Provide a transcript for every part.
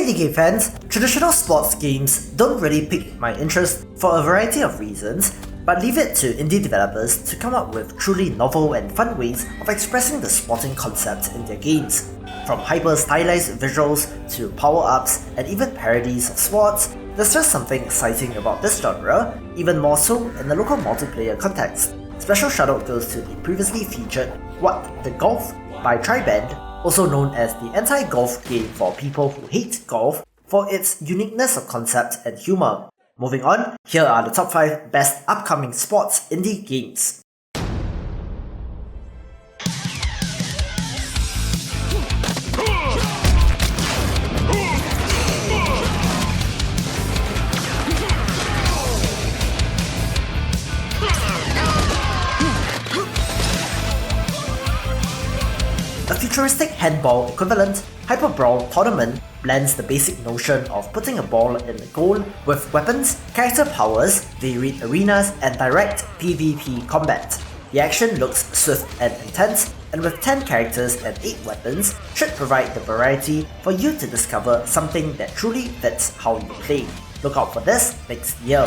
indie game fans, traditional sports games don't really pique my interest for a variety of reasons, but leave it to indie developers to come up with truly novel and fun ways of expressing the sporting concept in their games. From hyper-stylized visuals to power-ups and even parodies of sports, there's just something exciting about this genre, even more so in the local multiplayer context. Special shoutout goes to the previously featured What the Golf by Triband, also known as the anti-golf game for people who hate golf, for its uniqueness of concept and humor. Moving on, here are the top 5 best upcoming sports indie games. A futuristic handball equivalent, Hyperbrawl Tournament blends the basic notion of putting a ball in the goal with weapons, character powers, varied arenas, and direct PvP combat. The action looks swift and intense, and with 10 characters and 8 weapons, should provide the variety for you to discover something that truly fits how you play. Look out for this next year.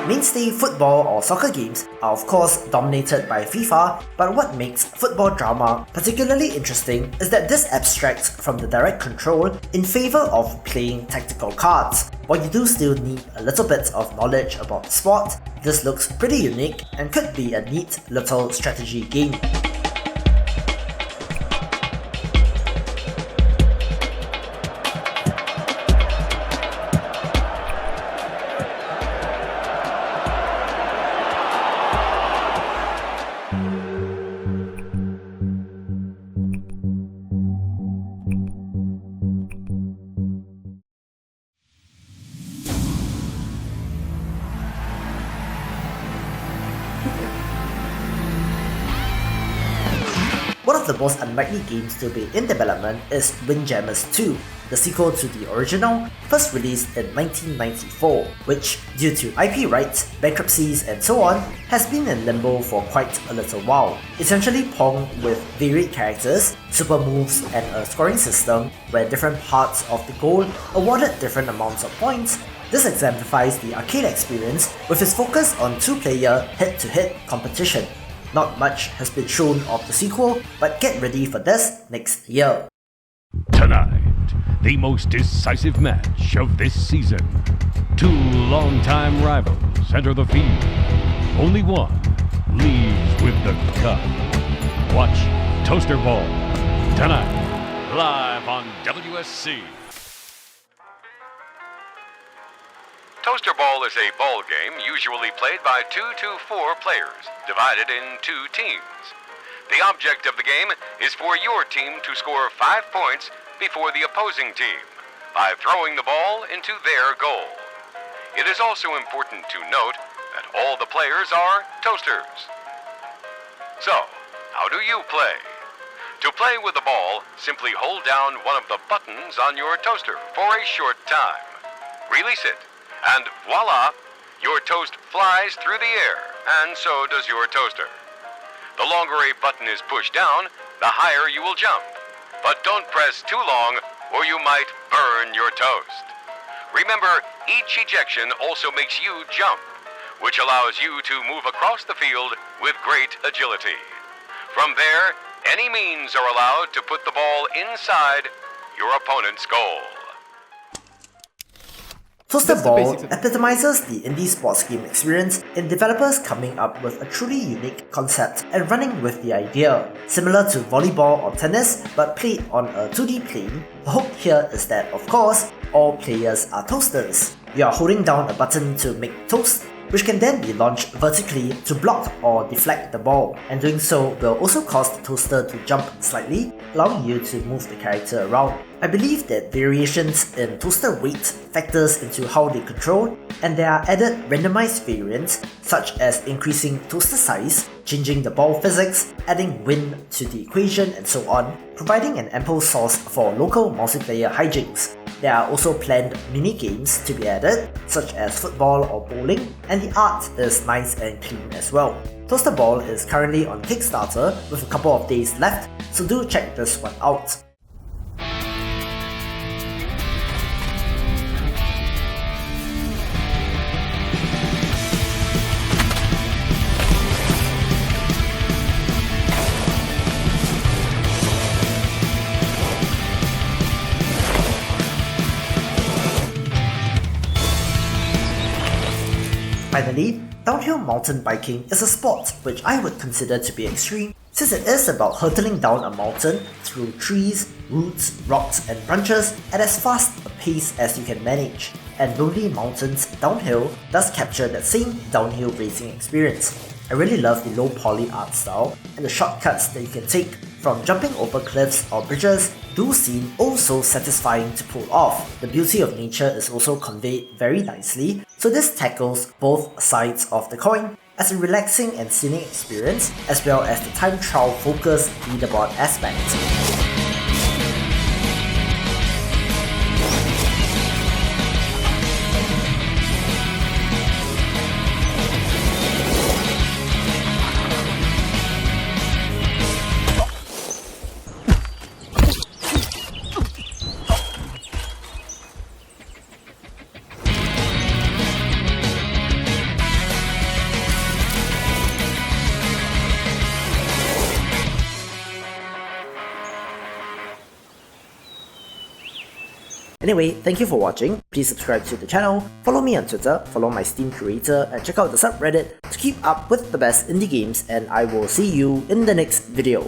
Mainstay football or soccer games are of course dominated by FIFA, but what makes football drama particularly interesting is that this abstracts from the direct control in favour of playing tactical cards. While you do still need a little bit of knowledge about the sport, this looks pretty unique and could be a neat little strategy game. One of the most unlikely games to be in development is Windjammers 2, the sequel to the original, first released in 1994, which, due to IP rights, bankruptcies and so on, has been in limbo for quite a little while. Essentially Pong with varied characters, super moves and a scoring system where different parts of the goal awarded different amounts of points, this exemplifies the arcade experience with its focus on two-player head-to-head competition. Not much has been shown of the sequel, but get ready for this next year. Tonight, the most decisive match of this season. Two longtime rivals enter the field. Only one leaves with the cup. Watch Toasterball tonight, live on WSC. Toasterball is a ball game usually played by 2 to 4 players, divided in 2 teams. The object of the game is for your team to score 5 points before the opposing team by throwing the ball into their goal. It is also important to note that all the players are toasters. So, how do you play? To play with the ball, simply hold down one of the buttons on your toaster for a short time. Release it. And voila, your toast flies through the air, and so does your toaster. The longer a button is pushed down, the higher you will jump. But don't press too long, or you might burn your toast. Remember, each ejection also makes you jump, which allows you to move across the field with great agility. From there, any means are allowed to put the ball inside your opponent's goal. Toasterball epitomizes the indie sports game experience in developers coming up with a truly unique concept and running with the idea. Similar to volleyball or tennis, but played on a 2D plane, the hook here is that, of course, all players are toasters. You are holding down a button to make toast, which can then be launched vertically to block or deflect the ball, and doing so will also cause the toaster to jump slightly, allowing you to move the character around. I believe that variations in toaster weight factors into how they control, and there are added randomized variants such as increasing toaster size, changing the ball physics, adding wind to the equation, and so on, providing an ample source for local multiplayer hijinks. There are also planned mini-games to be added, such as football or bowling, and the art is nice and clean as well. Toasterball is currently on Kickstarter with a couple of days left, so do check this one out. Finally, downhill mountain biking is a sport which I would consider to be extreme, since it is about hurtling down a mountain through trees, roots, rocks and branches at as fast a pace as you can manage. And Lonely Mountains Downhill does capture that same downhill racing experience. I really love the low poly art style, and the shortcuts that you can take from jumping over cliffs or bridges do seem also satisfying to pull off. The beauty of nature is also conveyed very nicely, so this tackles both sides of the coin as a relaxing and scenic experience, as well as the time trial focused leaderboard aspect. Anyway, thank you for watching. Please subscribe to the channel, follow me on Twitter, follow my Steam creator, and check out the subreddit to keep up with the best indie games, and I will see you in the next video.